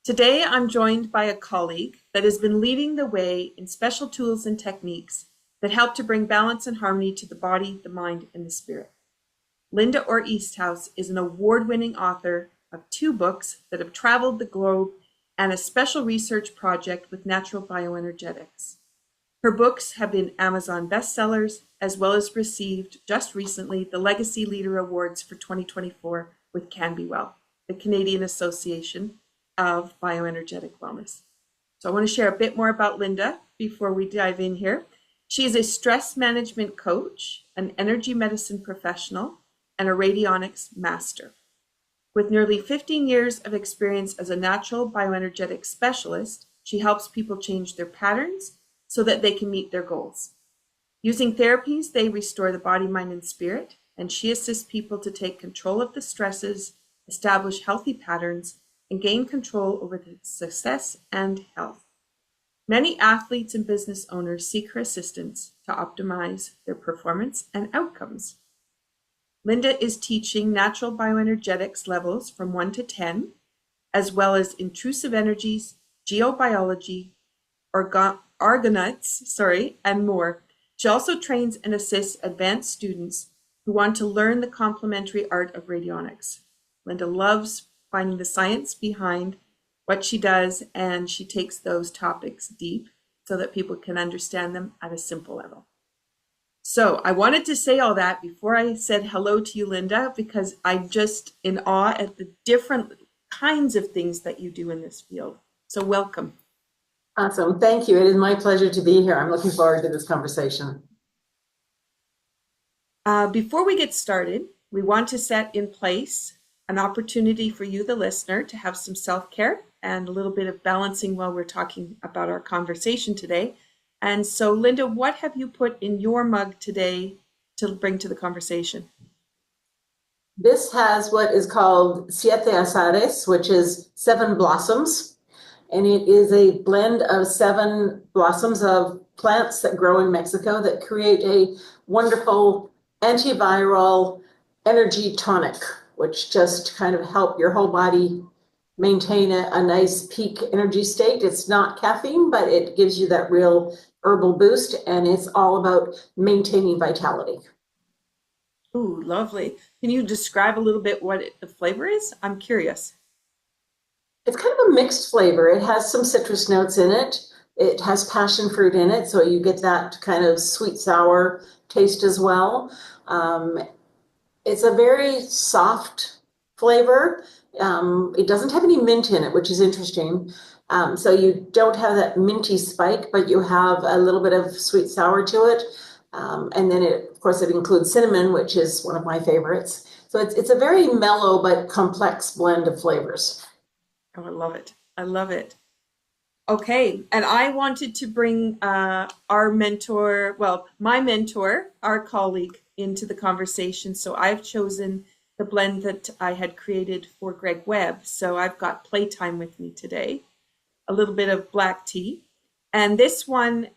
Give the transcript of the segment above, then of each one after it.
Today, I'm joined by a colleague that has been leading the way in special tools and techniques that help to bring balance and harmony to the body, the mind, and the spirit. Linda or Easthouse is an award-winning author of 2 books that have traveled the globe and a special research project with natural bioenergetics. Her books have been Amazon bestsellers, as well as received just recently the Legacy Leader Awards for 2024 with Can Be Well, the Canadian Association of BioEnergetic Wellness. So I want to share a bit more about Linda before we dive in here. She is a stress management coach, an energy medicine professional, and a radionics master. With nearly 15 years of experience as a natural bioenergetic specialist, she helps people change their patterns so that they can meet their goals. Using therapies, they restore the body, mind, and spirit, and she assists people to take control of the stresses, establish healthy patterns, and gain control over their success and health. Many athletes and business owners seek her assistance to optimize their performance and outcomes. Linda is teaching natural bioenergetics levels from 1 to 10, as well as intrusive energies, geobiology, argonauts, and more. She also trains and assists advanced students who want to learn the complementary art of radionics. Linda loves finding the science behind what she does, and she takes those topics deep so that people can understand them at a simple level. So I wanted to say all that before I said hello to you, Linda, because I'm just in awe at the different kinds of things that you do in this field. So welcome. Awesome. Thank you. It is my pleasure to be here. I'm looking forward to this conversation. Before we get started, we want to set in place an opportunity for you, the listener, to have some self-care and a little bit of balancing while we're talking about our conversation today. And so, Linda, what have you put in your mug today to bring to the conversation? This has what is called Siete Azares, which is 7 blossoms. And it is a blend of 7 blossoms of plants that grow in Mexico that create a wonderful antiviral energy tonic, which just kind of help your whole body maintain a nice peak energy state. It's not caffeine, but it gives you that real herbal boost, and it's all about maintaining vitality. Ooh, lovely. Can you describe a little bit what the flavor is? I'm curious. It's kind of a mixed flavor. It has some citrus notes in it. It has passion fruit in it, so you get that kind of sweet sour taste as well. It's a very soft flavor. It doesn't have any mint in it, which is interesting. So you don't have that minty spike, but you have a little bit of sweet sour to it. And then of course, it includes cinnamon, which is one of my favorites. So it's a very mellow but complex blend of flavors. Oh, I love it. I love it. Okay, and I wanted to bring our mentor, well, my mentor, our colleague, into the conversation. So I've chosen the blend that I had created for Greg Webb. So I've got Playtime with me today, a little bit of black tea. And this one,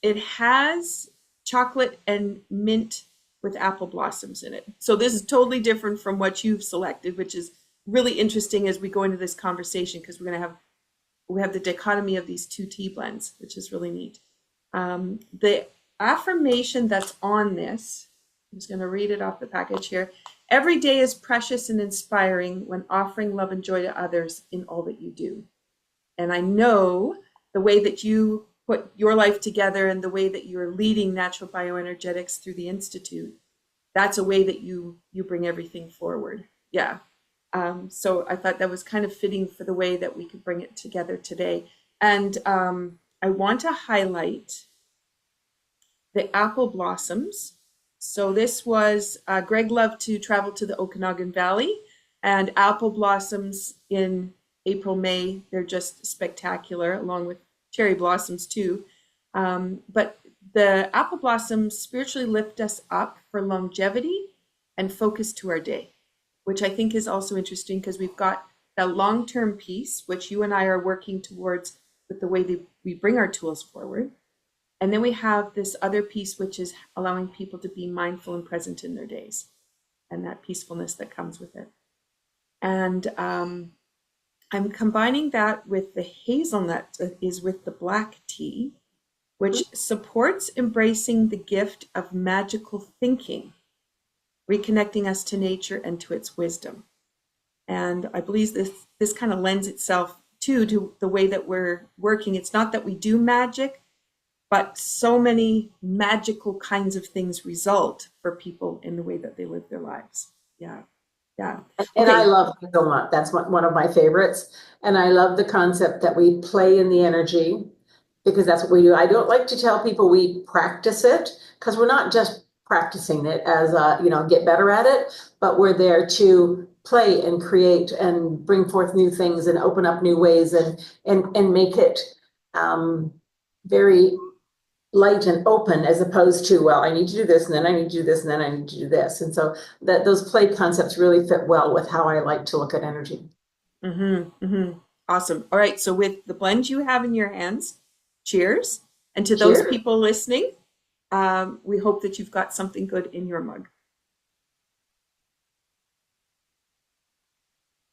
it has chocolate and mint with apple blossoms in it. So this is totally different from what you've selected, which is really interesting as we go into this conversation, because we have the dichotomy of these 2 tea blends, which is really neat. The affirmation that's on this, I'm just going to read it off the package here. Every day is precious and inspiring when offering love and joy to others in all that you do. And I know the way that you put your life together and the way that you're leading natural bioenergetics through the Institute, that's a way that you bring everything forward. Yeah. So I thought that was kind of fitting for the way that we could bring it together today. And I want to highlight the apple blossoms. So this was, Greg loved to travel to the Okanagan Valley, and apple blossoms in April, May, they're just spectacular, along with cherry blossoms too. But the apple blossoms spiritually lift us up for longevity and focus to our day, which I think is also interesting because we've got that long-term piece, which you and I are working towards with the way that we bring our tools forward. And then we have this other piece, which is allowing people to be mindful and present in their days and that peacefulness that comes with it. And I'm combining that with the hazelnut that is with the black tea, which supports embracing the gift of magical thinking, reconnecting us to nature and to its wisdom. And I believe this kind of lends itself to the way that we're working. It's not that we do magic, but so many magical kinds of things result for people in the way that they live their lives. Yeah. Yeah. And I Okay. love hazelnut. That's one of my favorites. And I love the concept that we play in the energy because that's what we do. I don't like to tell people we practice it because we're not just practicing it as get better at it, but we're there to play and create and bring forth new things and open up new ways and make it very light and open as opposed to, well, I need to do this and then I need to do this and then I need to do this. And so that those play concepts really fit well with how I like to look at energy. Mm-hmm, mm-hmm. Awesome. All right. So with the blend you have in your hands, cheers. And to those Cheers. people listening, we hope that you've got something good in your mug.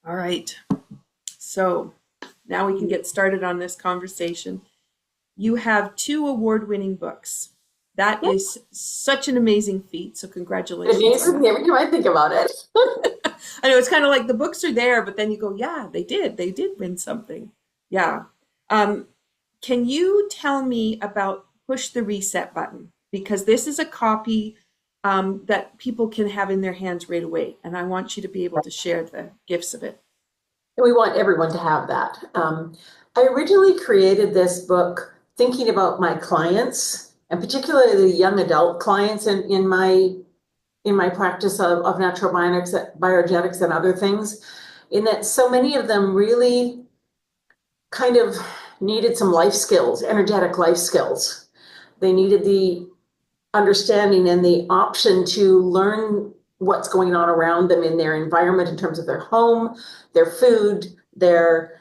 All right. So now we can get started on this conversation. You have two award-winning books. That Yeah, is such an amazing feat. So it congratulations on amazes that. me every time I think about it. I know it's kind of like the books are there, but then you go, yeah, they did. They did win something. Yeah. Um, can you tell me about Push the Reset button? Because this is a copy that people can have in their hands right away. And I want you to be able to share the gifts of it. And we want everyone to have that. I originally created this book thinking about my clients and particularly the young adult clients in my practice of natural bioenergetics and other things, in that so many of them really kind of needed some life skills, energetic life skills. They needed the understanding and the option to learn what's going on around them in their environment in terms of their home, their food, their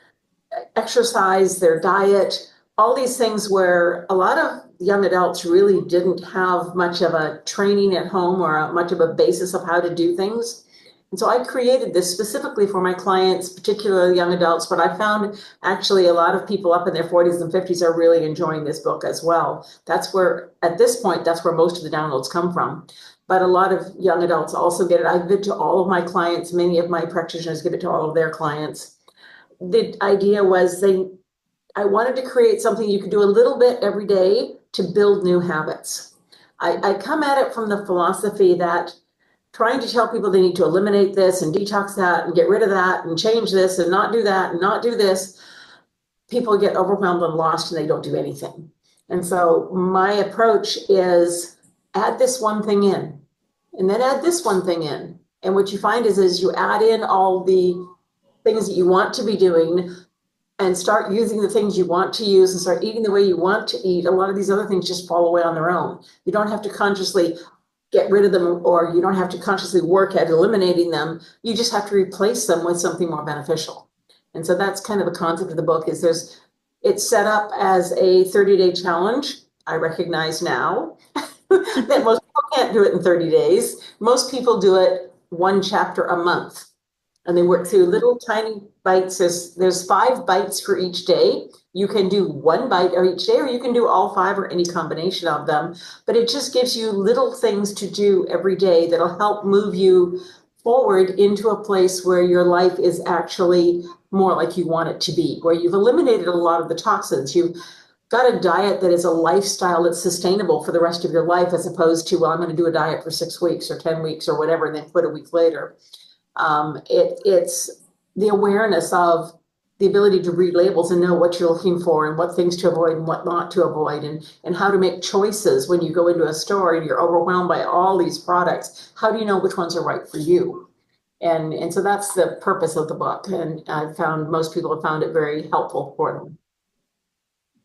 exercise, their diet, all these things where a lot of young adults really didn't have much of a training at home or much of a basis of how to do things. And so I created this specifically for my clients, particularly young adults, but I found actually a lot of people up in their 40s and 50s are really enjoying this book as well. That's where, at this point, that's where most of the downloads come from. But a lot of young adults also get it. I give it to all of my clients. Many of my practitioners give it to all of their clients. The idea was I wanted to create something you could do a little bit every day to build new habits. I come at it from the philosophy that trying to tell people they need to eliminate this and detox that and get rid of that and change this and not do that and not do this, people get overwhelmed and lost and they don't do anything. And so my approach is add this one thing in and then add this one thing in. And what you find is you add in all the things that you want to be doing and start using the things you want to use and start eating the way you want to eat, a lot of these other things just fall away on their own. You don't have to consciously get rid of them or you don't have to consciously work at eliminating them. You just have to replace them with something more beneficial. And so that's kind of the concept of the book is it's set up as a 30-day challenge. I recognize now that most people can't do it in 30 days. Most people do it one chapter a month and they work through little tiny bites. There's 5 bites for each day. You can do 1 bite each day, or you can do all 5 or any combination of them. But it just gives you little things to do every day that'll help move you forward into a place where your life is actually more like you want it to be, where you've eliminated a lot of the toxins. You've got a diet that is a lifestyle that's sustainable for the rest of your life, as opposed to, well, I'm going to do a diet for 6 weeks or 10 weeks or whatever, and then quit a week later. It's the awareness of the ability to read labels and know what you're looking for and what things to avoid and what not to avoid and how to make choices when you go into a store and you're overwhelmed by all these products. How do you know which ones are right for you? And so that's the purpose of the book. And I've found most people have found it very helpful for them.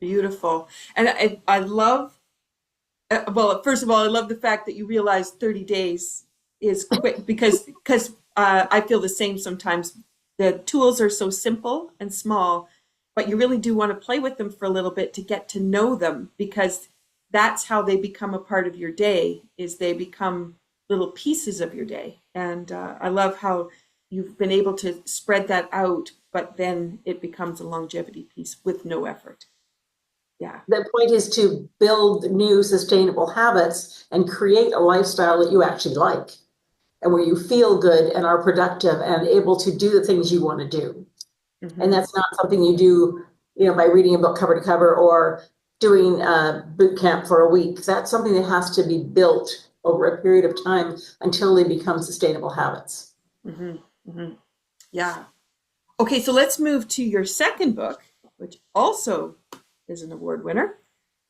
Beautiful. And I love, well, first of all, I love the fact that you realize 30 days is quick because I feel the same sometimes. The tools are so simple and small, but you really do want to play with them for a little bit to get to know them because that's how they become a part of your day, is they become little pieces of your day. And I love how you've been able to spread that out. but then it becomes a longevity piece with no effort. Yeah. The point is to build new sustainable habits and create a lifestyle that you actually like and where you feel good and are productive and able to do the things you want to do. And that's not something you do, by reading a book cover to cover or doing a boot camp for a week. That's something that has to be built over a period of time until they become sustainable habits. Yeah. Okay, so let's move to your second book, which also is an award winner,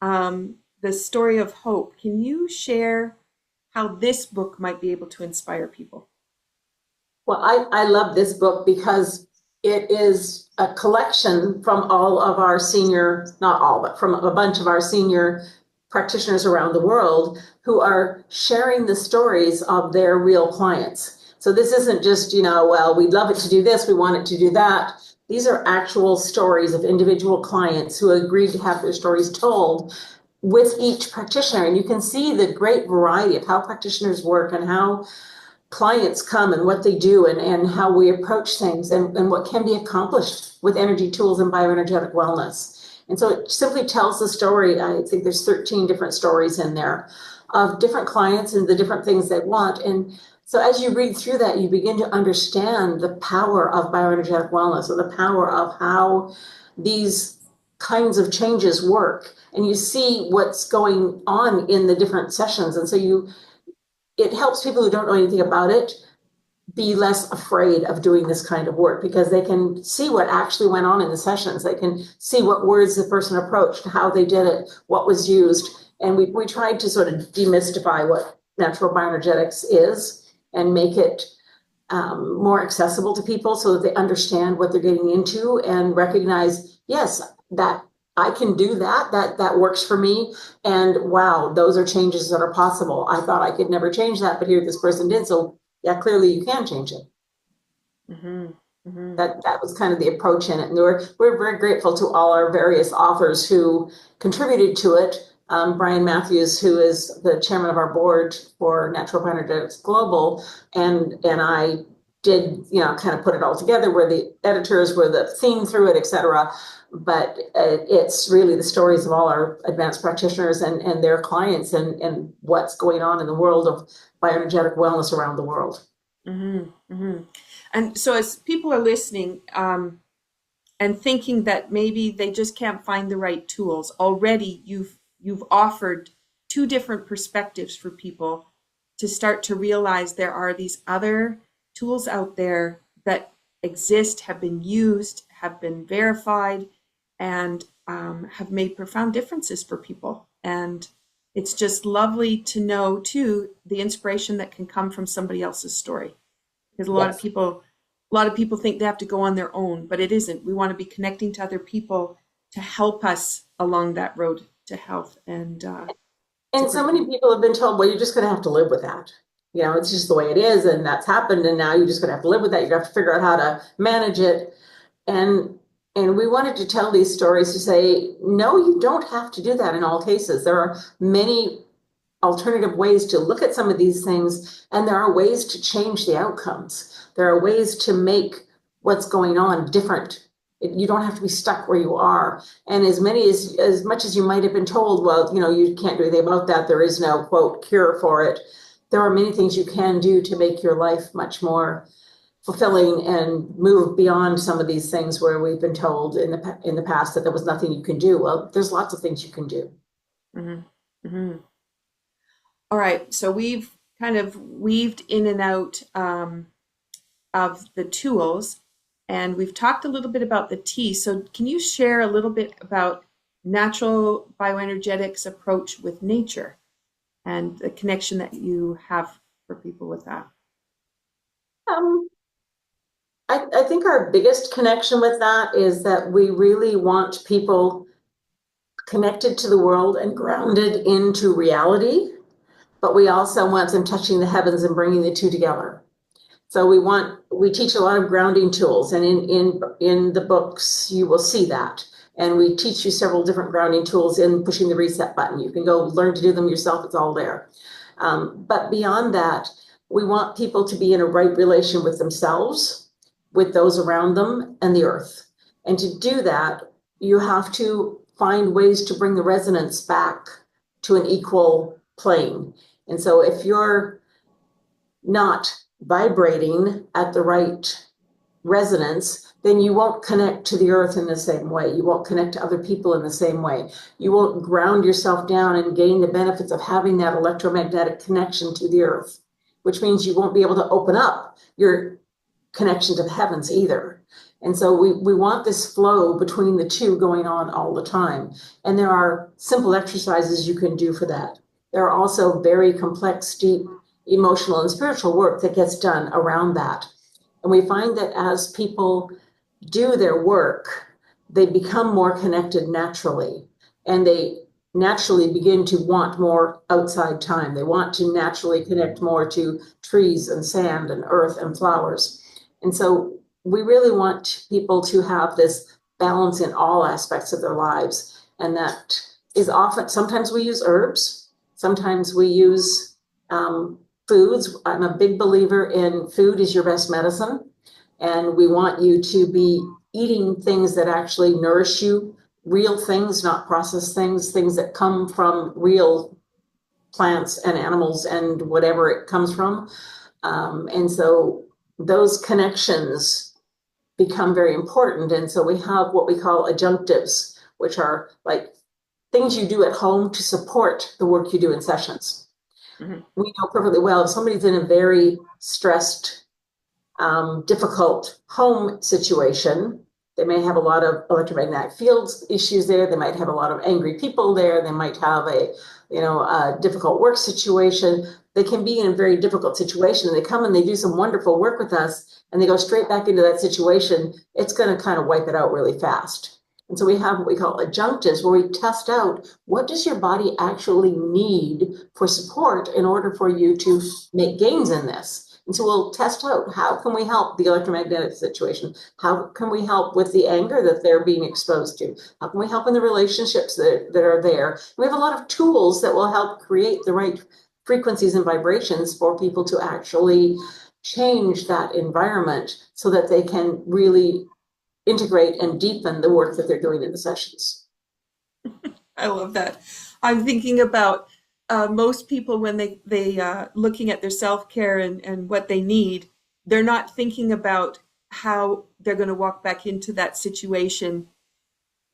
The Story of Hope. Can you share how this book might be able to inspire people? Well, I love this book because it is a collection from all of our senior, not all, but from a bunch of our senior practitioners around the world who are sharing the stories of their real clients. So this isn't just, well, we'd love it to do this, we want it to do that. These are actual stories of individual clients who agreed to have their stories told with each practitioner. And you can see the great variety of how practitioners work and how clients come and what they do and how we approach things and what can be accomplished with energy tools and bioenergetic wellness. And so it simply tells the story. I think there's 13 different stories in there of different clients and the different things they want. And so as you read through that, you begin to understand the power of bioenergetic wellness or the power of how these kinds of changes work. And you see what's going on in the different sessions. And so it helps people who don't know anything about it be less afraid of doing this kind of work because they can see what actually went on in the sessions. They can see what words the person approached, how they did it, what was used. And we tried to sort of demystify what natural bioenergetics is and make it more accessible to people so that they understand what they're getting into and recognize, yes, that I can do that works for me. And wow, those are changes that are possible. I thought I could never change that, but here this person did. So yeah, clearly you can change it. That was kind of the approach in it. And we're very grateful to all our various authors who contributed to it. Brian Matthews, who is the chairman of our board for Natural Bioenergetics Global, and I did, kind of put it all together, where the editors were the theme through it, etc. But it's really the stories of all our advanced practitioners and their clients and what's going on in the world of bioenergetic wellness around the world. And so as people are listening and thinking that maybe they just can't find the right tools, already you've offered two different perspectives for people to start to realize there are these other tools out there that exist, have been used, have been verified, and have made profound differences for people. And it's just lovely to know, too, the inspiration that can come from somebody else's story. Because a lot of people think they have to go on their own, but it isn't. We want to be connecting to other people to help us along that road to health. And so many people have been told, well, you're just going to have to live with that. It's just the way it is, and that's happened, and now you're just going to have to live with that. You have to figure out how to manage it. And we wanted to tell these stories to say, no, you don't have to do that in all cases. There are many alternative ways to look at some of these things, and there are ways to change the outcomes. There are ways to make what's going on different. You don't have to be stuck where you are. And as much as you might have been told, well, you can't do anything about that, there is no, quote, cure for it, there are many things you can do to make your life much more fulfilling and move beyond some of these things where we've been told in the past that there was nothing you can do. Well, there's lots of things you can do. All right, so we've kind of weaved in and out of the tools, and we've talked a little bit about the tea. So can you share a little bit about natural bioenergetics approach with nature and the connection that you have for people with that? I think our biggest connection with that is that we really want people connected to the world and grounded into reality, but we also want them touching the heavens and bringing the two together. So we teach a lot of grounding tools, and in the books you will see that. And we teach you several different grounding tools in pushing the reset button. You can go learn to do them yourself, it's all there. But beyond that, we want people to be in a right relation with themselves with those around them and the earth. And to do that, you have to find ways to bring the resonance back to an equal plane. And so if you're not vibrating at the right resonance, then you won't connect to the earth in the same way. You won't connect to other people in the same way. You won't ground yourself down and gain the benefits of having that electromagnetic connection to the earth, which means you won't be able to open up your connection to the heavens either. And so we want this flow between the two going on all the time. And there are simple exercises you can do for that. There are also very complex, deep emotional and spiritual work that gets done around that. And we find that as people do their work, they become more connected naturally, and they naturally begin to want more outside time. They want to naturally connect more to trees and sand and earth and flowers. And so we really want people to have this balance in all aspects of their lives. And that is often, sometimes we use herbs, sometimes we use foods. I'm a big believer in food is your best medicine. And we want you to be eating things that actually nourish you, real things, not processed things, things that come from real plants and animals and whatever it comes from. And so those connections become very important. And so we have what we call adjunctives, which are like things you do at home to support the work you do in sessions. Mm-hmm. We know perfectly well if somebody's in a very stressed, difficult home situation, they may have a lot of electromagnetic fields issues there. They might have a lot of angry people there. They might have a difficult work situation. They can be in a very difficult situation, and they come and they do some wonderful work with us, and they go straight back into that situation. It's going to kind of wipe it out really fast. And so we have what we call adjunctives, where we test out what does your body actually need for support in order for you to make gains in this. And so we'll test out how can we help the electromagnetic situation? How can we help with the anger that they're being exposed to? How can we help in the relationships that are there? We have a lot of tools that will help create the right frequencies and vibrations for people to actually change that environment so that they can really integrate and deepen the work that they're doing in the sessions. I love that. I'm thinking about most people when they looking at their self-care and what they need, they're not thinking about how they're going to walk back into that situation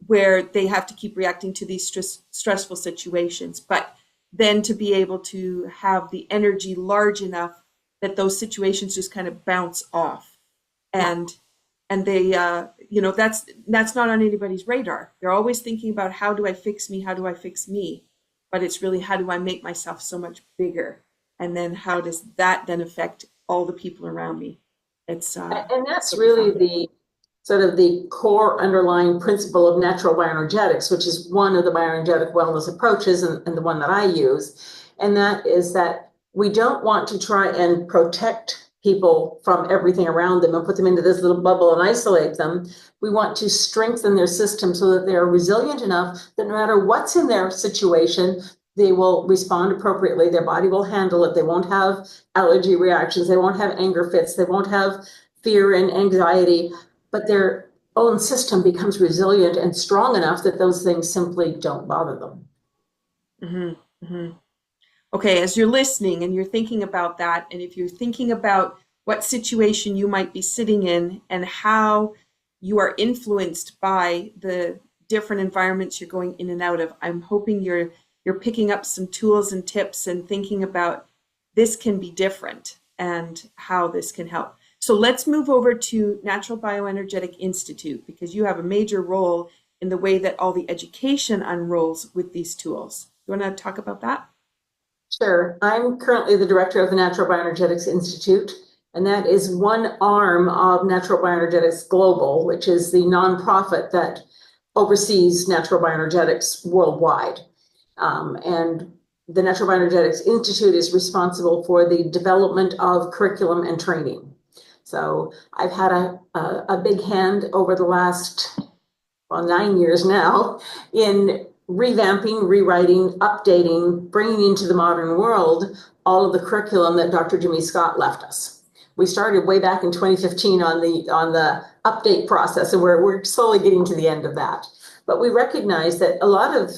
where they have to keep reacting to these stressful situations. But then to be able to have the energy large enough that those situations just kind of bounce off, and they that's not on anybody's radar. They're always thinking about how do I fix me, how do I fix me, but it's really how do I make myself so much bigger, and then how does that then affect all the people around me. It's and that's so really profound. the sort of the core underlying principle of natural bioenergetics, which is one of the bioenergetic wellness approaches and the one that I use. And that is that we don't want to try and protect people from everything around them and put them into this little bubble and isolate them. We want to strengthen their system so that they're resilient enough that no matter what's in their situation, they will respond appropriately. Their body will handle it. They won't have allergy reactions. They won't have anger fits. They won't have fear and anxiety, but their own system becomes resilient and strong enough that those things simply don't bother them. Mm-hmm, mm-hmm. Okay, as you're listening and you're thinking about that, and if you're thinking about what situation you might be sitting in and how you are influenced by the different environments you're going in and out of, I'm hoping you're picking up some tools and tips and thinking about this can be different and how this can help. So let's move over to Natural Bioenergetic Institute, because you have a major role in the way that all the education unrolls with these tools. You want to talk about that? Sure. I'm currently the director of the Natural Bioenergetics Institute, and that is one arm of Natural Bioenergetics Global, which is the nonprofit that oversees natural bioenergetics worldwide. And the Natural Bioenergetics Institute is responsible for the development of curriculum and training. So I've had a big hand over the last 9 years now in revamping, rewriting, updating, bringing into the modern world all of the curriculum that Dr. Jimmy Scott left us. We started way back in 2015 on the update process, and we're slowly getting to the end of that. But we recognize that a lot of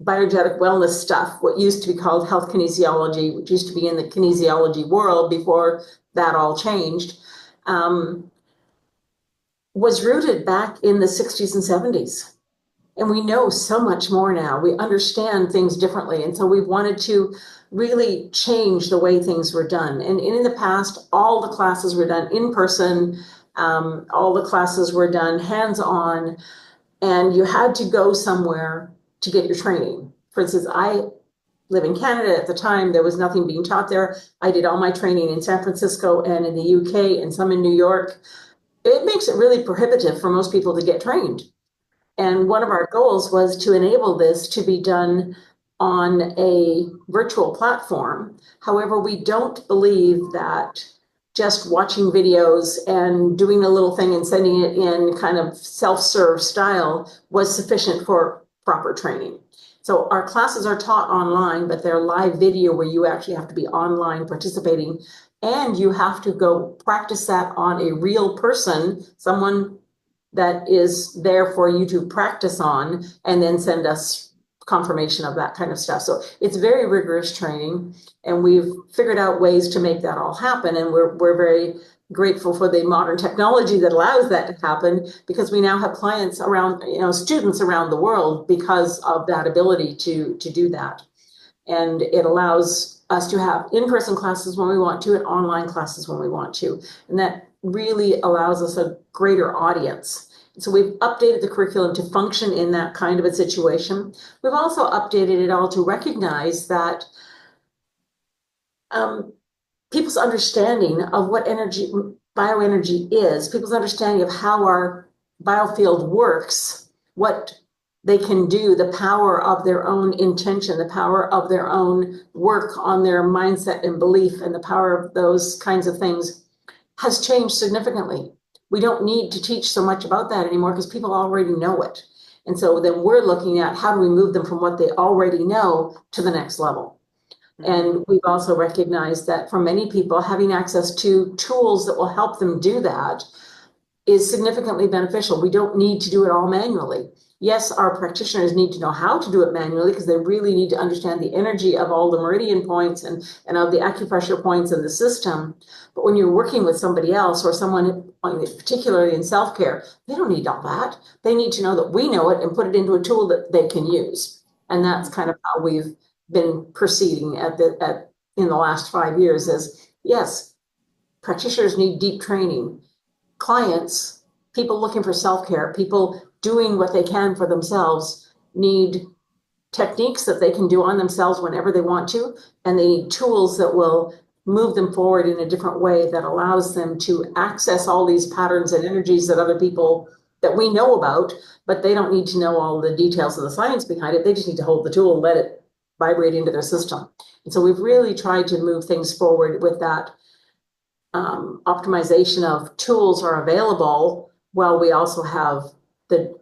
bioenergetic wellness stuff, what used to be called health kinesiology, which used to be in the kinesiology world before that all changed, was rooted back in the 60s and 70s. And we know so much more now. We understand things differently. And so we wanted to really change the way things were done. And in the past, all the classes were done in person. All the classes were done hands-on, and you had to go somewhere to get your training. For instance, I live in Canada at the time. There was nothing being taught there. I did all my training in San Francisco and in the UK and some in New York. It makes it really prohibitive for most people to get trained. And one of our goals was to enable this to be done on a virtual platform. However, we don't believe that just watching videos and doing a little thing and sending it in kind of self-serve style was sufficient for proper training. So our classes are taught online, but they're live video where you actually have to be online participating, and you have to go practice that on a real person, someone that is there for you to practice on, and then send us confirmation of that kind of stuff. So it's very rigorous training, and we've figured out ways to make that all happen. And we're very grateful for the modern technology that allows that to happen, because we now have clients around, students around the world because of that ability to do that. And it allows us to have in-person classes when we want to and online classes when we want to. And that really allows us a greater audience. So we've updated the curriculum to function in that kind of a situation. We've also updated it all to recognize that people's understanding of what bioenergy is, people's understanding of how our biofield works, what they can do, the power of their own intention, the power of their own work on their mindset and belief, and the power of those kinds of things has changed significantly. We don't need to teach so much about that anymore because people already know it. And so then we're looking at how do we move them from what they already know to the next level. And we've also recognized that for many people, having access to tools that will help them do that is significantly beneficial. We don't need to do it all manually. Yes, our practitioners need to know how to do it manually because they really need to understand the energy of all the meridian points and of the acupressure points in the system. But when you're working with somebody else or someone, particularly in self-care, they don't need all that. They need to know that we know it and put it into a tool that they can use. And that's kind of how we've been proceeding in the last 5 years is, yes, practitioners need deep training. Clients, people looking for self-care, people doing what they can for themselves need techniques that they can do on themselves whenever they want to, and they need tools that will move them forward in a different way that allows them to access all these patterns and energies that other people that we know about, but they don't need to know all the details of the science behind it. They just need to hold the tool and let it vibrate into their system. And so we've really tried to move things forward with that optimization of tools are available, while we also have the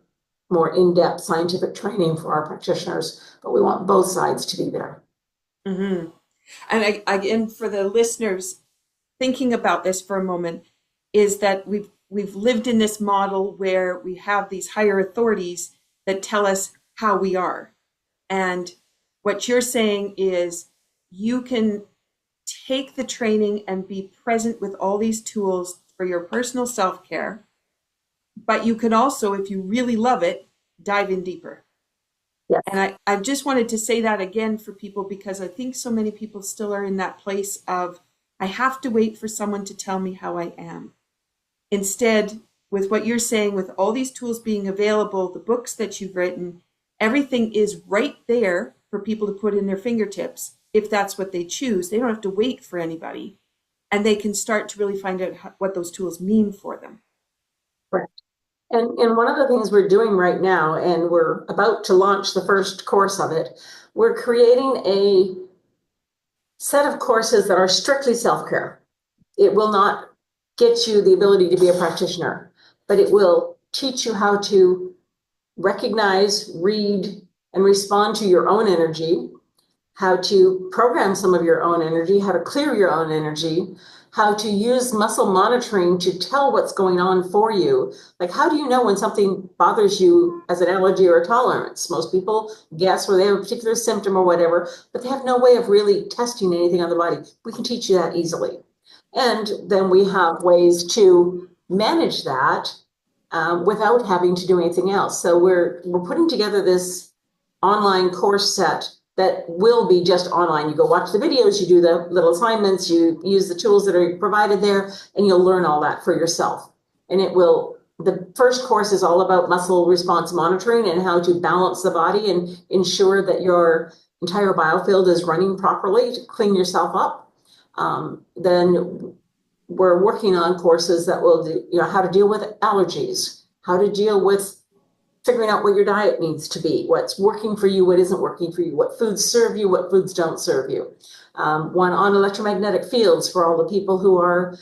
more in-depth scientific training for our practitioners, but we want both sides to be there. Mm-hmm. And again, for the listeners thinking about this for a moment, is that we've lived in this model where we have these higher authorities that tell us how we are. And what you're saying is you can take the training and be present with all these tools for your personal self-care, but you can also, if you really love it, dive in deeper. Yes. And I just wanted to say that again for people, because I think so many people still are in that place of, I have to wait for someone to tell me how I am. Instead, with what you're saying, with all these tools being available, the books that you've written, everything is right there for people to put in their fingertips. If that's what they choose, they don't have to wait for anybody, and they can start to really find out what those tools mean for them. Right. And one of the things we're doing right now, and we're about to launch the first course of it, we're creating a set of courses that are strictly self-care. It will not get you the ability to be a practitioner, but it will teach you how to recognize, read, and respond to your own energy, how to program some of your own energy, how to clear your own energy, how to use muscle monitoring to tell what's going on for you. Like, how do you know when something bothers you as an allergy or a tolerance? Most people guess where they have a particular symptom or whatever, but they have no way of really testing anything on the body. We can teach you that easily. And then we have ways to manage that without having to do anything else. So we're putting together this online course set that will be just online. You go watch the videos, you do the little assignments, you use the tools that are provided there, and you'll learn all that for yourself. And the first course is all about muscle response monitoring and how to balance the body and ensure that your entire biofield is running properly to clean yourself up. Then we're working on courses that will do, how to deal with allergies, how to deal with figuring out what your diet needs to be, what's working for you, what isn't working for you, what foods serve you, what foods don't serve you. One on electromagnetic fields for all the people who are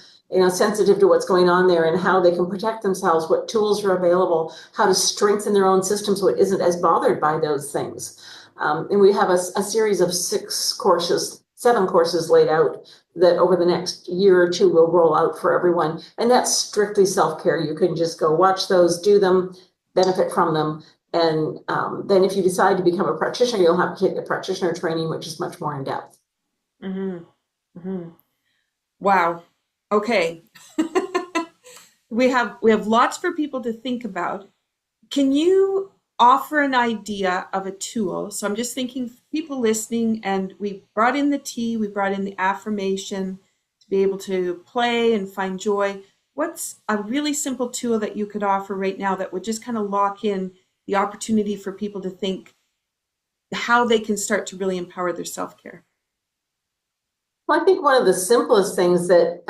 sensitive to what's going on there and how they can protect themselves, what tools are available, how to strengthen their own system so it isn't as bothered by those things. And we have a series of 7 courses laid out that over the next year or two will roll out for everyone. And that's strictly self-care. You can just go watch those, do them, benefit from them. And then if you decide to become a practitioner, you'll have to take the practitioner training, which is much more in depth. Mm-hmm. Mm-hmm. Wow. Okay. We have lots for people to think about. Can you offer an idea of a tool? So I'm just thinking people listening, and we brought in the tea, we brought in the affirmation to be able to play and find joy. What's a really simple tool that you could offer right now that would just kind of lock in the opportunity for people to think how they can start to really empower their self-care? Well, I think one of the simplest things that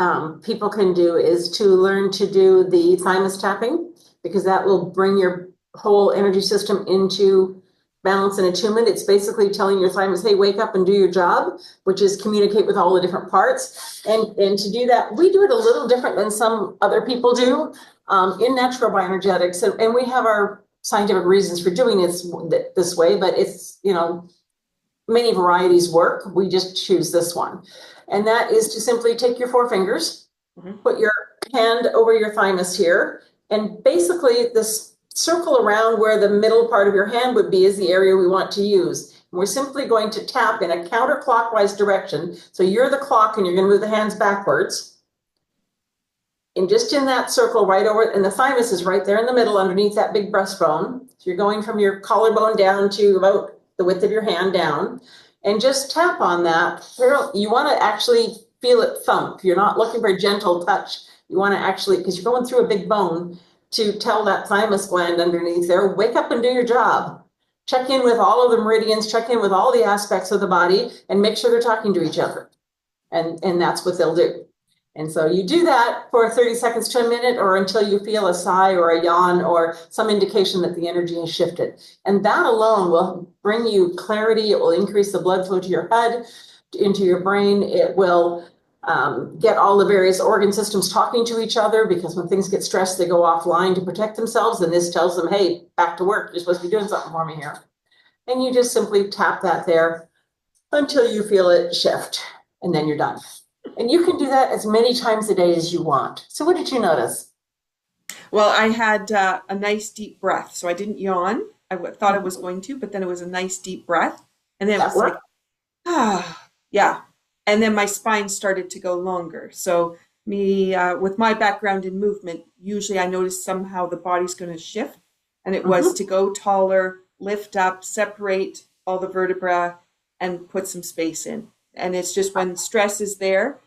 people can do is to learn to do the thymus tapping, because that will bring your whole energy system into balance and attunement. It's basically telling your thymus, hey, wake up and do your job, which is communicate with all the different parts. And to do that, we do it a little different than some other people do in natural bioenergetics. And we have our scientific reasons for doing it this way, but it's, many varieties work. We just choose this one. And that is to simply take your 4 fingers, Mm-hmm. put your hand over your thymus here, and basically this circle around where the middle part of your hand would be is the area we want to use. And we're simply going to tap in a counterclockwise direction. So you're the clock and you're going to move the hands backwards. And just in that circle right over, and the thymus is right there in the middle underneath that big breastbone. So you're going from your collarbone down to about the width of your hand down, and just tap on that. You want to actually feel it thump. You're not looking for a gentle touch. You want to actually, because you're going through a big bone, to tell that thymus gland underneath there, wake up and do your job. Check in with all of the meridians, check in with all the aspects of the body, and make sure they're talking to each other. And that's what they'll do. And so you do that for 30 seconds to a minute, or until you feel a sigh or a yawn or some indication that the energy has shifted. And that alone will bring you clarity. It will increase the blood flow to your head, into your brain. It will get all the various organ systems talking to each other, because when things get stressed, they go offline to protect themselves. And this tells them, hey, back to work. You're supposed to be doing something for me here. And you just simply tap that there until you feel it shift, and then you're done. And you can do that as many times a day as you want. So what did you notice? Well, I had a nice deep breath, so I didn't yawn. Thought I was going to, but then it was a nice deep breath, and then it That was like, work? yeah. And then my spine started to go longer. So me, with my background in movement, usually I notice somehow the body's going to shift, and it was Mm-hmm. to go taller, lift up, separate all the vertebra, and put some space in. And it's just when stress is there,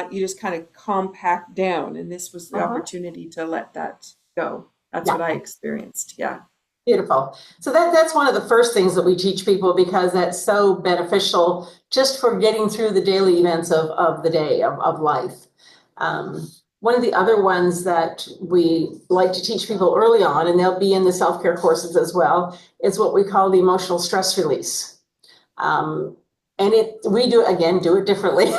you just kind of compact down. And this was the Uh-huh. opportunity to let that go. That's what Yeah. I experienced. Yeah. Beautiful. So that's one of the first things that we teach people, because that's so beneficial just for getting through the daily events of the day, of life. One of the other ones that we like to teach people early on, and they'll be in the self-care courses as well, is what we call the emotional stress release. Um, and we do it differently.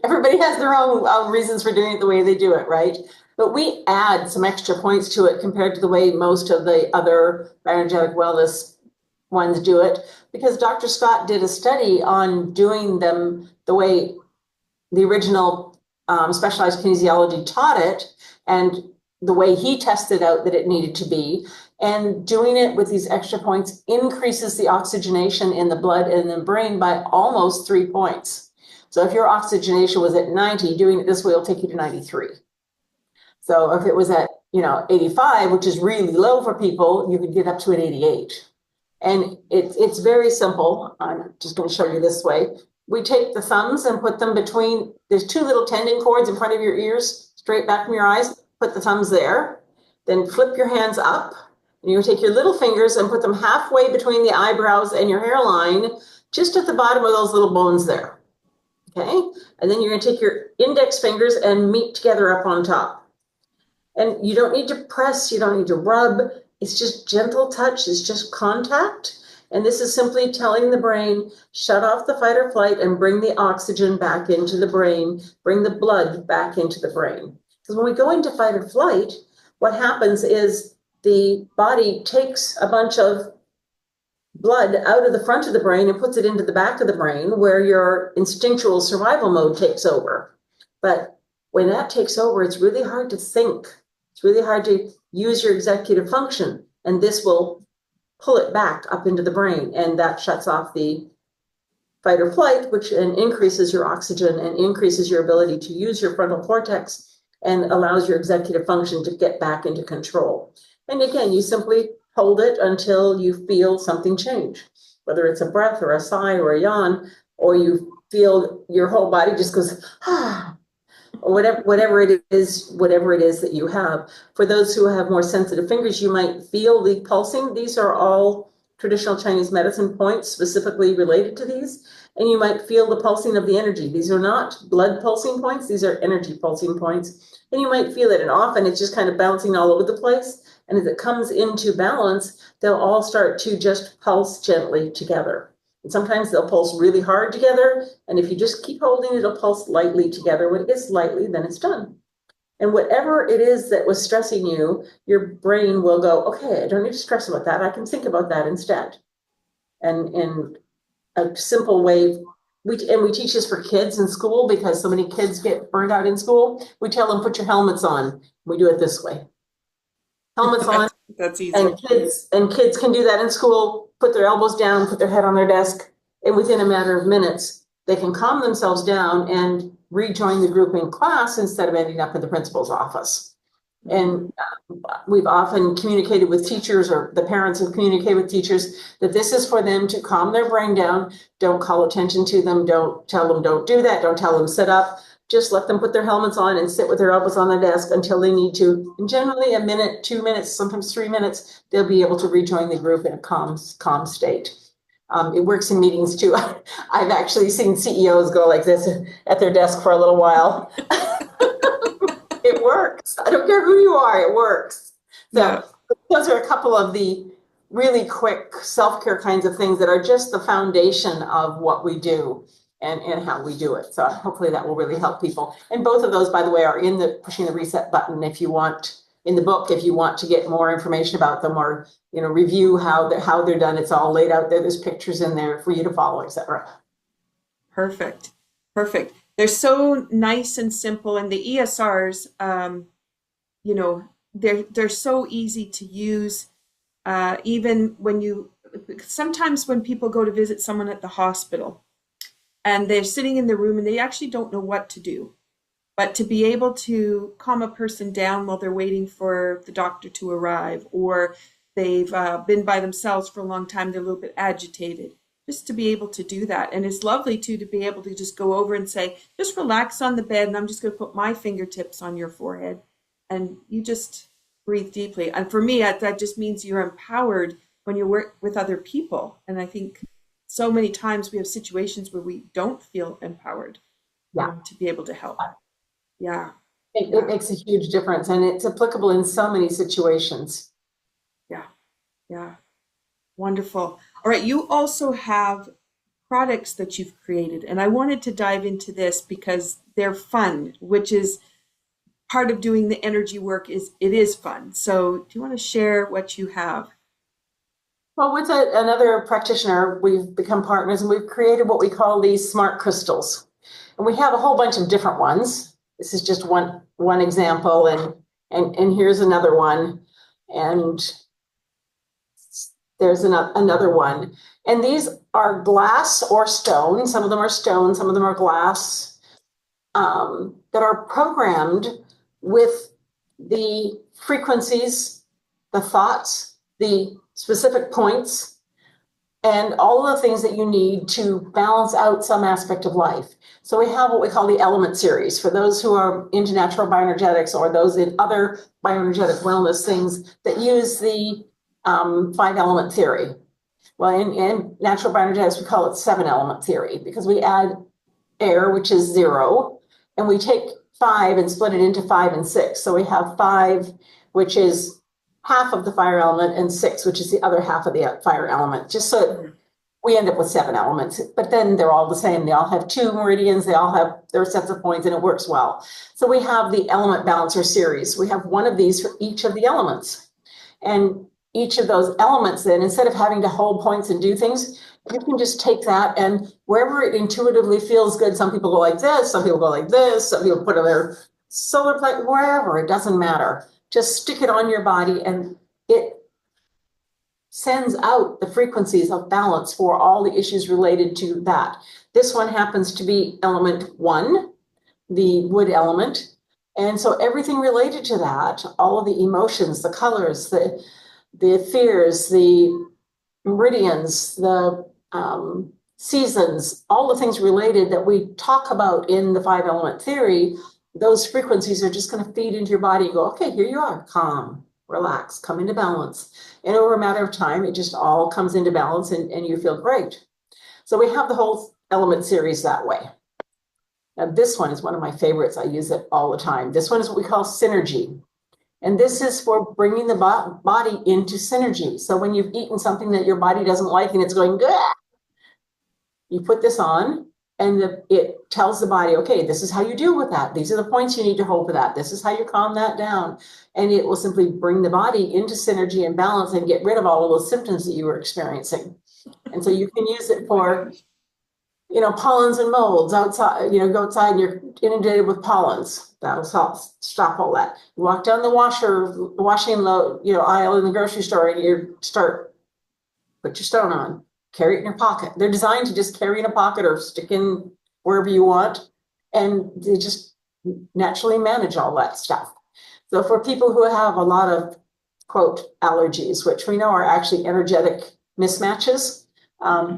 Everybody has their own reasons for doing it the way they do it, right? But we add some extra points to it compared to the way most of the other bioenergetic wellness ones do it, because Dr. Scott did a study on doing them the way the original specialized kinesiology taught it, and the way he tested out that it needed to be. And doing it with these extra points increases the oxygenation in the blood and the brain by almost 3 points. So if your oxygenation was at 90, doing it this way will take you to 93. So if it was at, 85, which is really low for people, you could get up to an 88. And it's very simple. I'm just going to show you this way. We take the thumbs and put them between, there's 2 little tendon cords in front of your ears, straight back from your eyes. Put the thumbs there. Then flip your hands up. And you take your little fingers and put them halfway between the eyebrows and your hairline, just at the bottom of those little bones there. Okay? And then you're going to take your index fingers and meet together up on top. And you don't need to press, you don't need to rub. It's just gentle touch, it's just contact. And this is simply telling the brain, shut off the fight or flight and bring the oxygen back into the brain, bring the blood back into the brain. Because when we go into fight or flight, what happens is the body takes a bunch of blood out of the front of the brain and puts it into the back of the brain where your instinctual survival mode takes over. But when that takes over, it's really hard to think. It's really hard to use your executive function. And this will pull it back up into the brain. And that shuts off the fight or flight, which then increases your oxygen and increases your ability to use your frontal cortex and allows your executive function to get back into control. And again, you simply hold it until you feel something change, whether it's a breath or a sigh or a yawn, or you feel your whole body just goes, ah, or whatever it is that you have. For those who have more sensitive fingers, you might feel the pulsing. These are all traditional Chinese medicine points specifically related to these. And you might feel the pulsing of the energy. These are not blood pulsing points. These are energy pulsing points. And you might feel it. And often it's just kind of bouncing all over the place. And as it comes into balance, they'll all start to just pulse gently together. And sometimes they'll pulse really hard together. And if you just keep holding it, it'll pulse lightly together. When it gets lightly, then it's done. And whatever it is that was stressing you, your brain will go, okay, I don't need to stress about that. I can think about that instead. And in a simple way, we teach this for kids in school because so many kids get burned out in school. We tell them, put your helmets on. We do it this way. Helmets on. That's easy. And kids can do that in school, put their elbows down, put their head on their desk, and within a matter of minutes, they can calm themselves down and rejoin the group in class instead of ending up in the principal's office. And we've often communicated with teachers, or the parents have communicated with teachers, that this is for them to calm their brain down. Don't call attention to them. Don't tell them don't do that. Don't tell them sit up. Just let them put their helmets on and sit with their elbows on the desk until they need to. And generally a minute, 2 minutes, sometimes 3 minutes, they'll be able to rejoin the group in a calm state. It works in meetings too. I've actually seen CEOs go like this at their desk for a little while. It works. I don't care who you are, it works. So Yeah. those are a couple of the really quick self-care kinds of things that are just the foundation of what we do and how we do it. So hopefully that will really help people. And both of those, by the way, are in the pushing the reset button if you want, in the book, if you want to get more information about them or review how they're done. It's all laid out there. There's pictures in there for you to follow, etc. Perfect. Perfect. They're so nice and simple, and the ESRs, they're so easy to use. Even sometimes when people go to visit someone at the hospital, and they're sitting in the room and they actually don't know what to do, but to be able to calm a person down while they're waiting for the doctor to arrive, or they've been by themselves for a long time, they're a little bit agitated. Just to be able to do that. And it's lovely too to be able to just go over and say, just relax on the bed and I'm just going to put my fingertips on your forehead and you just breathe deeply. And for me, that just means you're empowered when you work with other people. And I think so many times we have situations where we don't feel empowered to be able to help. Yeah. It makes a huge difference, and it's applicable in so many situations. Yeah. Yeah. Wonderful. All right, you also have products that you've created, and I wanted to dive into this because they're fun, which is part of doing the energy work. It is fun. So do you want to share what you have? Well, with another practitioner, we've become partners and we've created what we call these smart crystals. And we have a whole bunch of different ones. This is just one example, and here's another one, and there's another one. And these are glass or stone. Some of them are stone, some of them are glass, that are programmed with the frequencies, the thoughts, the specific points, and all of the things that you need to balance out some aspect of life. So we have what we call the element series. For those who are into natural bioenergetics or those in other bioenergetic wellness things that use the 5-element theory. Well, in natural bioenergetics, we call it 7-element theory because we add air, which is 0, and we take 5 and split it into 5 and 6. So we have 5, which is half of the fire element, and 6, which is the other half of the fire element, just so we end up with 7 elements. But then they're all the same. They all have 2 meridians. They all have their sets of points, and it works well. So we have the element balancer series. We have one of these for each of the elements. And each of those elements, then, instead of having to hold points and do things, you can just take that, and wherever it intuitively feels good, some people go like this, some people go like this, some people put on their solar plate, wherever, it doesn't matter. Just stick it on your body, and it sends out the frequencies of balance for all the issues related to that. This one happens to be element 1, the wood element. And so everything related to that, all of the emotions, the colors, the fears, the meridians, the seasons, all the things related that we talk about in the 5-element theory, those frequencies are just going to feed into your body and go, okay, here you are, calm, relax, come into balance. And over a matter of time, it just all comes into balance, and you feel great. So we have the whole element series that way. Now, this one is one of my favorites. I use it all the time. This one is what we call synergy. And this is for bringing the body into synergy. So when you've eaten something that your body doesn't like and it's going, "Gah!" You put this on, and it tells the body, okay, this is how you deal with that. These are the points you need to hold for that. This is how you calm that down. And it will simply bring the body into synergy and balance and get rid of all of those symptoms that you were experiencing. And so you can use it for, pollens and molds outside. Go outside and you're inundated with pollens. That'll stop all that. You walk down the washing aisle in the grocery store, and you put your stone on, carry it in your pocket. They're designed to just carry in a pocket or stick in wherever you want, and they just naturally manage all that stuff. So for people who have a lot of, quote, allergies, which we know are actually energetic mismatches,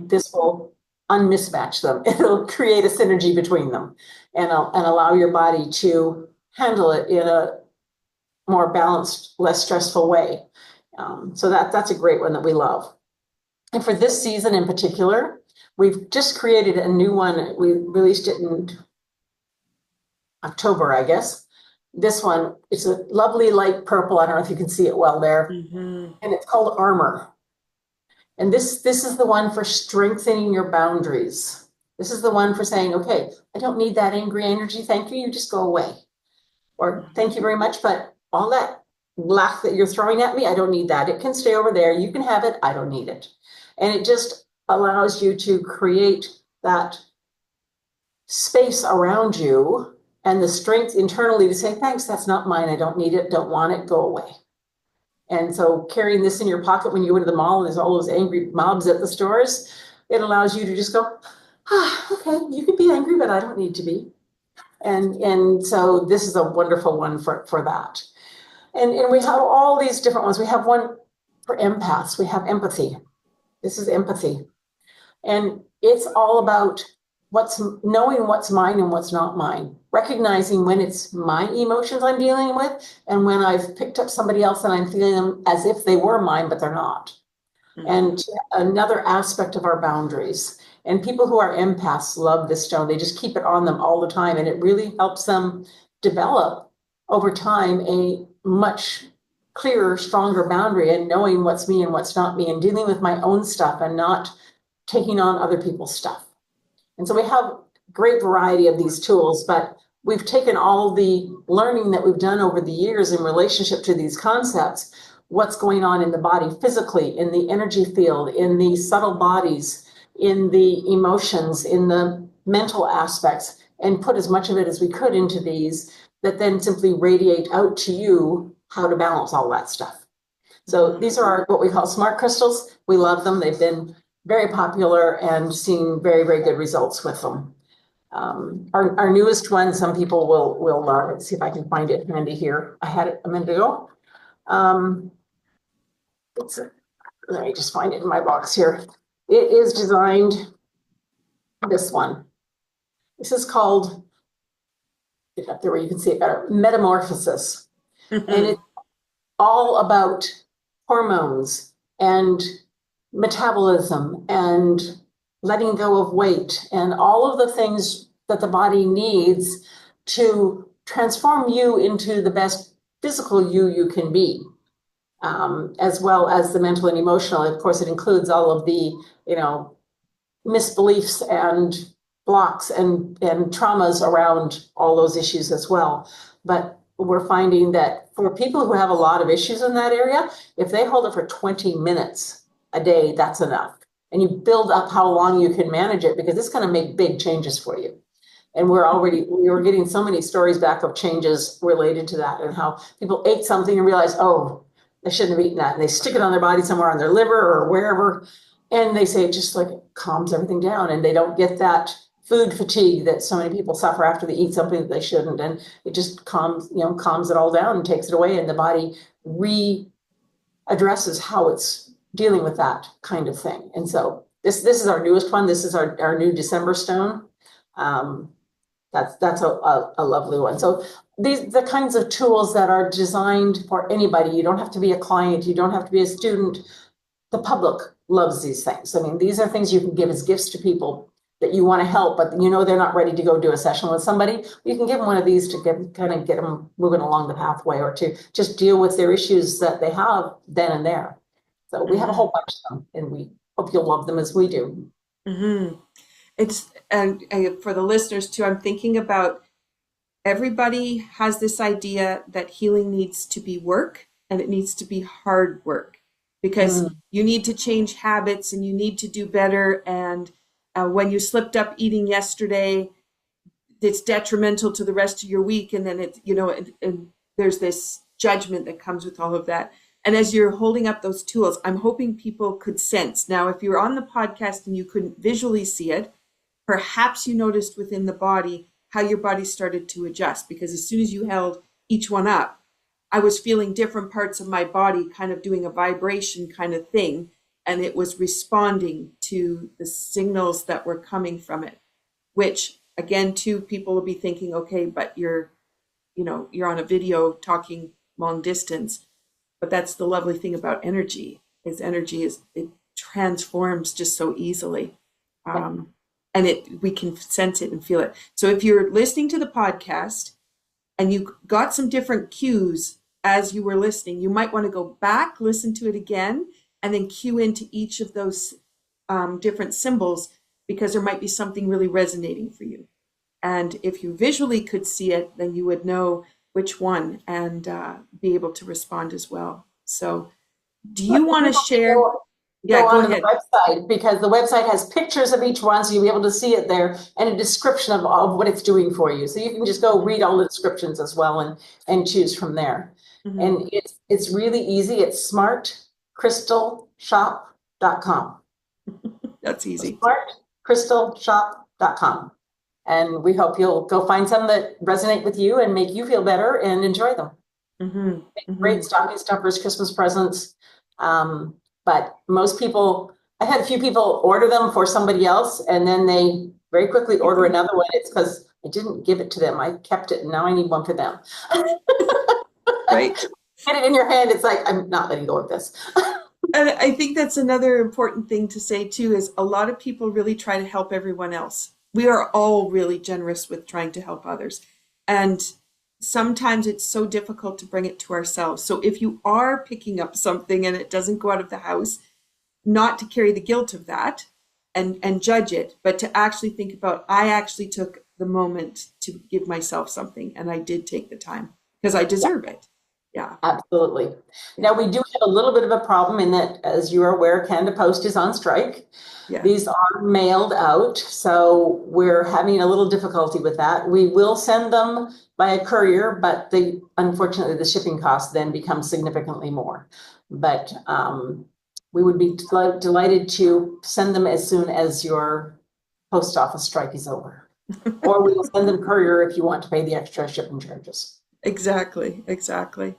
this will unmismatch them. It'll create a synergy between them and allow your body to handle it in a more balanced, less stressful way. So that's a great one that we love. And for this season in particular, we've just created a new one. We released it in October, I guess. This one, it's a lovely light purple. I don't know if you can see it well there. Mm-hmm. And it's called Armor. And this is the one for strengthening your boundaries. This is the one for saying, okay, I don't need that angry energy. Thank you. You just go away. Or thank you very much, but all that laugh that you're throwing at me, I don't need that. It can stay over there. You can have it. I don't need it. And it just allows you to create that space around you and the strength internally to say, thanks, that's not mine. I don't need it. Don't want it. Go away. And so carrying this in your pocket when you go to the mall and there's all those angry mobs at the stores, it allows you to just go, okay, you can be angry, but I don't need to be. And so this is a wonderful one for that. And we have all these different ones. We have one for empaths. We have empathy. This is empathy. And it's all about knowing what's mine and what's not mine, recognizing when it's my emotions I'm dealing with and when I've picked up somebody else and I'm feeling them as if they were mine, but they're not. Mm-hmm. And another aspect of our boundaries. And people who are empaths love this stone. They just keep it on them all the time. And it really helps them develop over time a much clearer, stronger boundary and knowing what's me and what's not me and dealing with my own stuff and not taking on other people's stuff. And so we have a great variety of these tools, but we've taken all the learning that we've done over the years in relationship to these concepts, what's going on in the body physically, in the energy field, in the subtle bodies, in the emotions, in the mental aspects, and put as much of it as we could into these that then simply radiate out to you how to balance all that stuff. So these are our, what we call smart crystals. We love them. They've been very popular and seen very, very good results with them. Our newest one, some people will let's see if I can find it handy here. I had it a minute ago. Let me just find it in my box here. It is designed, this one. This is called, get up there where you can see it better, Metamorphosis. And it's all about hormones and metabolism and letting go of weight and all of the things that the body needs to transform you into the best physical you can be, as well as the mental and emotional. Of course, it includes all of the, misbeliefs and blocks and traumas around all those issues as well. But we're finding that for people who have a lot of issues in that area, if they hold it for 20 minutes a day, that's enough. And you build up how long you can manage it, because it's going to make big changes for you. And we were getting so many stories back of changes related to that, and how people ate something and realized, oh, they shouldn't have eaten that. And they stick it on their body somewhere on their liver or wherever. And they say it just like calms everything down, and they don't get that food fatigue that so many people suffer after they eat something that they shouldn't. And it just calms it all down and takes it away. And the body readdresses how it's dealing with that kind of thing. And so this is our newest one. This is our new December stone. That's a lovely one. So the kinds of tools that are designed for anybody. You don't have to be a client. You don't have to be a student. The public loves these things. I mean, these are things you can give as gifts to people that you want to help, but they're not ready to go do a session with somebody. You can give them one of these to get them moving along the pathway, or to just deal with their issues that they have then and there. So we have a whole bunch of them, and we hope you'll love them as we do. Mm-hmm. It's and for the listeners too, I'm thinking about, everybody has this idea that healing needs to be work, and it needs to be hard work, because you need to change habits and you need to do better. And when you slipped up eating yesterday, it's detrimental to the rest of your week. And then and there's this judgment that comes with all of that. And as you're holding up those tools, I'm hoping people could sense. Now, if you're on the podcast and you couldn't visually see it, perhaps you noticed within the body how your body started to adjust, because as soon as you held each one up, I was feeling different parts of my body kind of doing a vibration kind of thing, and it was responding to the signals that were coming from it, which again, too, people will be thinking, okay, but you're on a video talking long distance. But that's the lovely thing about energy, is it transforms just so easily. And we can sense it and feel it. So if you're listening to the podcast and you got some different cues as you were listening, you might want to go back, listen to it again, and then cue into each of those different symbols, because there might be something really resonating for you. And if you visually could see it, then you would know which one, and be able to respond as well. So do you want to share? Go on to the website, because the website has pictures of each one, so you'll be able to see it there, and a description of what it's doing for you. So you can just go read all the descriptions as well and choose from there. And it's really easy. It's smartcrystalshop.com. That's easy. Smartcrystalshop.com. And we hope you'll go find some that resonate with you and make you feel better and enjoy them. Great stocking stuffers, Christmas presents. But most people, I had a few people order them for somebody else, and then they very quickly order another one. It's because I didn't give it to them. I kept it, and now I need one for them. Right. Get it in your hand. It's like, I'm not letting go of this. And I think that's another important thing to say too, is a lot of people really try to help everyone else. We are all really generous with trying to help others. And sometimes it's so difficult to bring it to ourselves. So if you are picking up something and it doesn't go out of the house, not to carry the guilt of that and judge it, but to actually think about, I actually took the moment to give myself something, and I did take the time because I deserve it. Yeah, Absolutely. Now, yeah, we do have a little bit of a problem in that, as you are aware, Canada Post is on strike. yeah. These are mailed out, so we're having a little difficulty with that. We will send them by a courier, but unfortunately the shipping cost then becomes significantly more. But we would be delighted to send them as soon as your post office strike is over. Or we will send them courier if you want to pay the extra shipping charges. Exactly, exactly.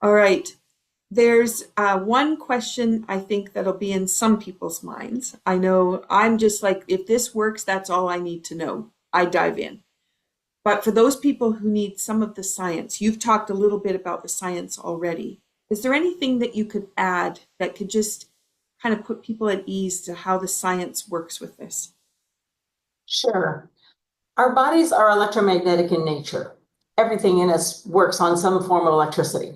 All right. There's one question I think that'll be in some people's minds. I know I'm just like, if this works, that's all I need to know. I dive in. But for those people who need some of the science, you've talked a little bit about the science already. Is there anything that you could add that could just kind of put people at ease to how the science works with this? Sure. Our bodies are electromagnetic in nature. Everything in us works on some form of electricity.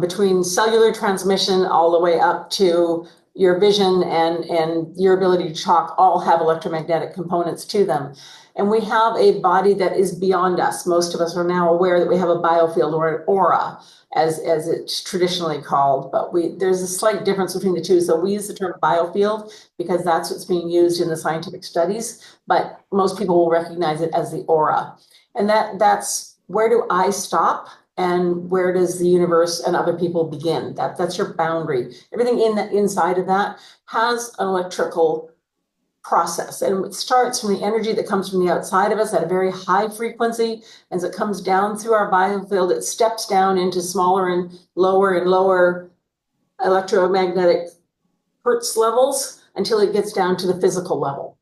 Between cellular transmission all the way up to your vision and your ability to talk all have electromagnetic components to them. And we have a body that is beyond us. Most of us are now aware that we have a biofield or an aura, as it's traditionally called, but there's a slight difference between the two. So we use the term biofield because that's what's being used in the scientific studies, but most people will recognize it as the aura. And that's where do I stop? And where does the universe and other people begin? That's your boundary. Everything inside of that has an electrical process, and it starts from the energy that comes from the outside of us at a very high frequency. As it comes down through our biofield, it steps down into smaller and lower electromagnetic hertz levels until it gets down to the physical level.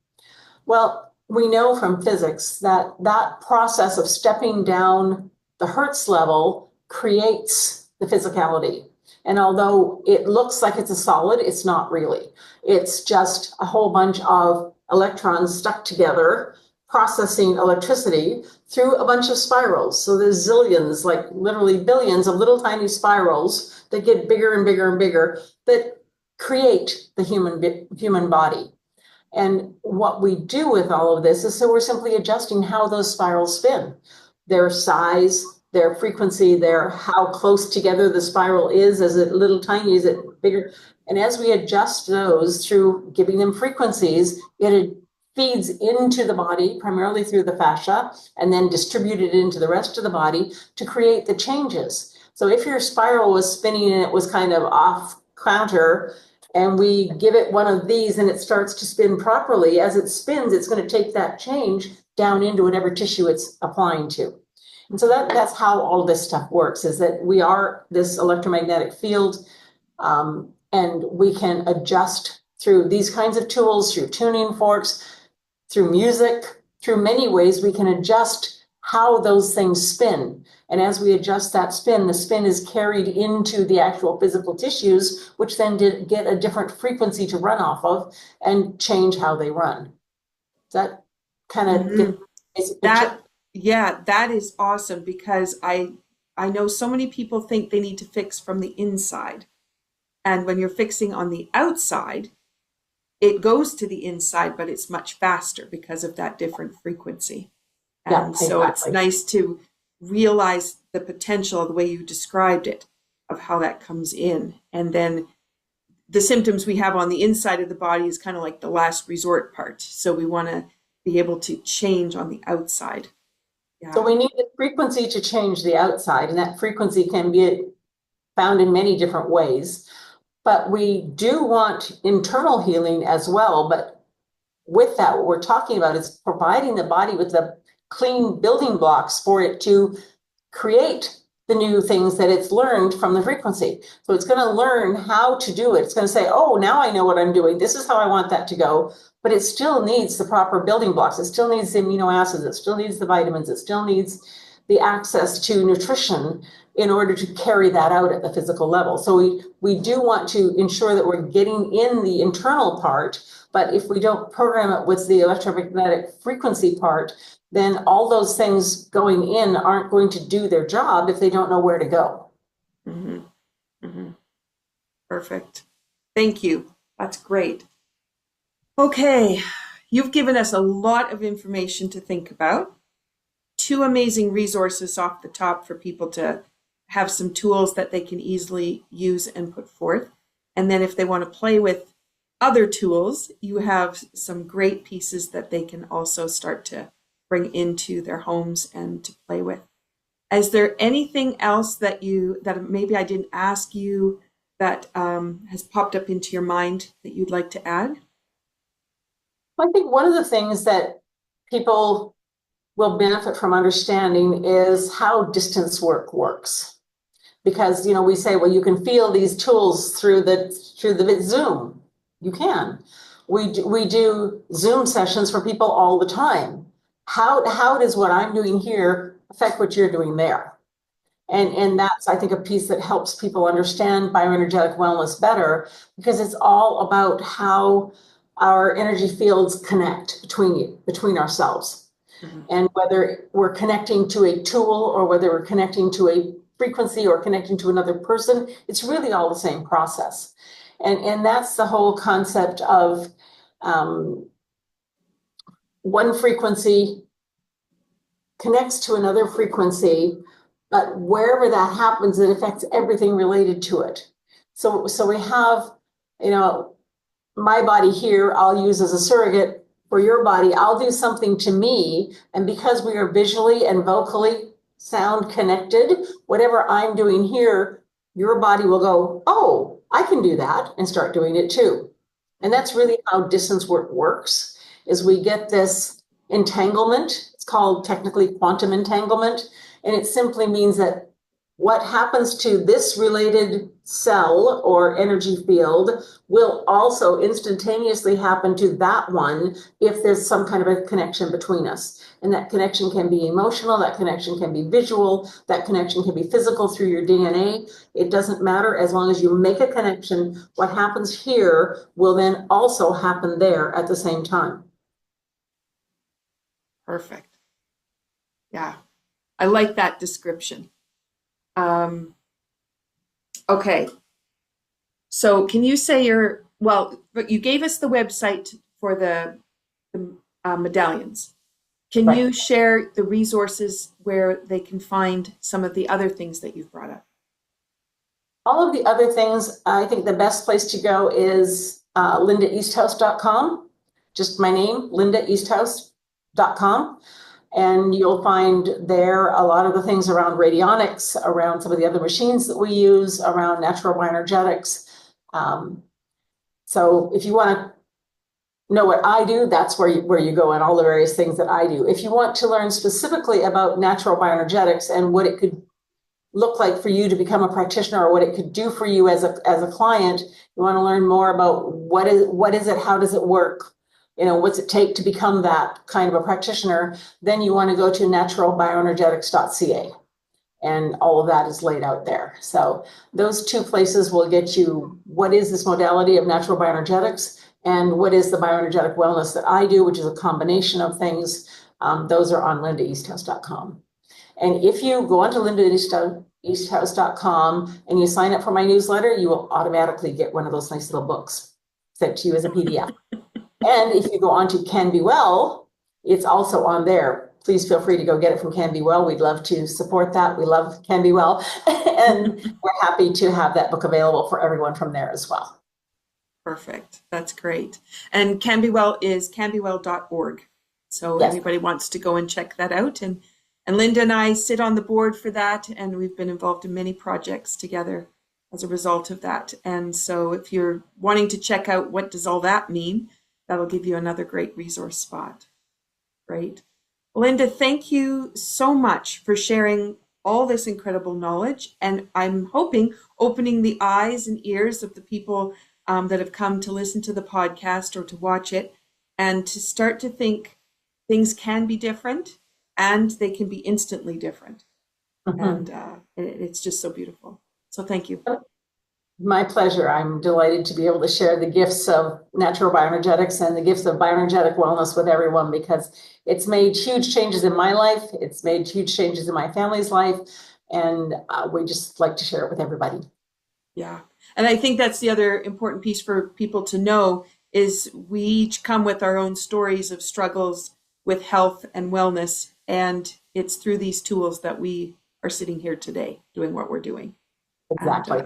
Well, we know from physics that that process of stepping down the Hertz level creates the physicality. And although it looks like it's a solid, it's not really. It's just a whole bunch of electrons stuck together processing electricity through a bunch of spirals. So there's zillions, like literally billions of little tiny spirals that get bigger and bigger and bigger that create the human body. And what we do with all of this is so we're simply adjusting how those spirals spin, their size, their frequency, their how close together the spiral is. Is it little tiny? Is it bigger? And as we adjust those through giving them frequencies, it feeds into the body primarily through the fascia and then distributed into the rest of the body to create the changes. So if your spiral was spinning and it was kind of off counter, and we give it one of these and it starts to spin properly, as it spins, it's going to take that change down into whatever tissue it's applying to. And so that's how all of this stuff works, is that we are this electromagnetic field, and we can adjust through these kinds of tools, through tuning forks, through music, through many ways we can adjust how those things spin. And as we adjust that spin, the spin is carried into the actual physical tissues, which then get a different frequency to run off of and change how they run. Does that kind of give Hmm. a basic picture? That, yeah, that is awesome because I know so many people think they need to fix from the inside. And when you're fixing on the outside, it goes to the inside, but it's much faster because of that different frequency. Yeah, And so it's exactly. nice to realize the potential, the way you described it, of how that comes in. And then the symptoms we have on the inside of the body is kind of like the last resort part. So we want to be able to change on the outside. So Yeah. we need the frequency to change the outside, and that frequency can be found in many different ways. But we do want internal healing as well. But with that, what we're talking about is providing the body with the clean building blocks for it to create the new things that it's learned from the frequency. So it's going to learn how to do it. It's going to say, oh, now I know what I'm doing. This is how I want that to go. But it still needs the proper building blocks. It still needs the amino acids. It still needs the vitamins. It still needs the access to nutrition in order to carry that out at the physical level. So we do want to ensure that we're getting in the internal part, but if we don't program it with the electromagnetic frequency part, then all those things going in aren't going to do their job if they don't know where to go. Hmm. Hmm. Perfect. Thank you. That's great. Okay. You've given us a lot of information to think about. Two amazing resources off the top for people to have some tools that they can easily use and put forth. And then if they want to play with other tools, you have some great pieces that they can also start to bring into their homes and to play with. Is there anything else that maybe I didn't ask you that has popped up into your mind that you'd like to add? I think one of the things that people will benefit from understanding is how distance work works. Because, we say, well, you can feel these tools through the Zoom. You can. We do Zoom sessions for people all the time. How does what I'm doing here affect what you're doing there? And that's, I think, a piece that helps people understand bioenergetic wellness better, because it's all about how our energy fields connect between ourselves. Mm-hmm. And whether we're connecting to a tool or whether we're connecting to a frequency or connecting to another person, it's really all the same process. And that's the whole concept of one frequency connects to another frequency, but wherever that happens, it affects everything related to it. So we have, my body here, I'll use as a surrogate for your body. I'll do something to me, and because we are visually and vocally sound connected, whatever I'm doing here, your body will go, oh, I can do that, and start doing it too. And that's really how distance work works, is we get this entanglement. It's called technically quantum entanglement. And it simply means that what happens to this related cell or energy field will also instantaneously happen to that one if there's some kind of a connection between us. And that connection can be emotional, that connection can be visual, that connection can be physical through your DNA. It doesn't matter, as long as you make a connection. What happens here will then also happen there at the same time. Perfect. Yeah, I like that description. Okay. So can you say but you gave us the website for the medallions. Can Right. you share the resources where they can find some of the other things that you've brought up? All of the other things, I think the best place to go is lindaeasthouse.com. Just my name, lindaeasthouse.com. And you'll find there a lot of the things around radionics, around some of the other machines that we use, around natural bioenergetics. So if you want to know what I do, that's where you go, and all the various things that I do. If you want to learn specifically about natural bioenergetics and what it could look like for you to become a practitioner, or what it could do for you as a client, you want to learn more about what is it, how does it work, what's it take to become that kind of a practitioner, then you want to go to naturalbioenergetics.ca. And all of that is laid out there. So those two places will get you what is this modality of natural bioenergetics and what is the bioenergetic wellness that I do, which is a combination of things. Those are on lindaeasthouse.com. And if you go onto lindaeasthouse.com and you sign up for my newsletter, you will automatically get one of those nice little books sent to you as a PDF. And if you go on to Can Be Well, it's also on there. Please feel free to go get it from Can Be Well. We'd love to support that. We love Can Be Well. And we're happy to have that book available for everyone from there as well. Perfect. That's great. And Can Be Well is canbewell.org. So Yes. Anybody wants to go and check that out. And Linda and I sit on the board for that, and we've been involved in many projects together as a result of that. And so if you're wanting to check out what does all that mean, that'll give you another great resource spot. Great. Linda, thank you so much for sharing all this incredible knowledge. And I'm hoping opening the eyes and ears of the people that have come to listen to the podcast or to watch it, and to start to think things can be different and they can be instantly different. Mm-hmm. And it's just so beautiful. So thank you. My pleasure. I'm delighted to be able to share the gifts of natural bioenergetics and the gifts of bioenergetic wellness with everyone, because it's made huge changes in my life. It's made huge changes in my family's life. And we just like to share it with everybody. Yeah. And I think that's the other important piece for people to know is we each come with our own stories of struggles with health and wellness. And it's through these tools that we are sitting here today doing what we're doing. Exactly.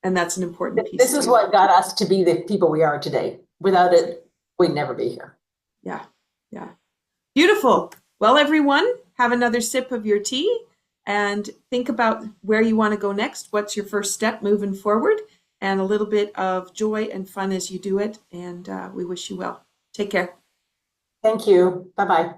And that's an important piece This is too. what got us to be the people we are today. Without it, we'd never be here. Yeah, yeah. Beautiful. Well, everyone, have another sip of your tea and think about where you want to go next. What's your first step moving forward? And a little bit of joy and fun as you do it. And we wish you well. Take care. Thank you. Bye-bye.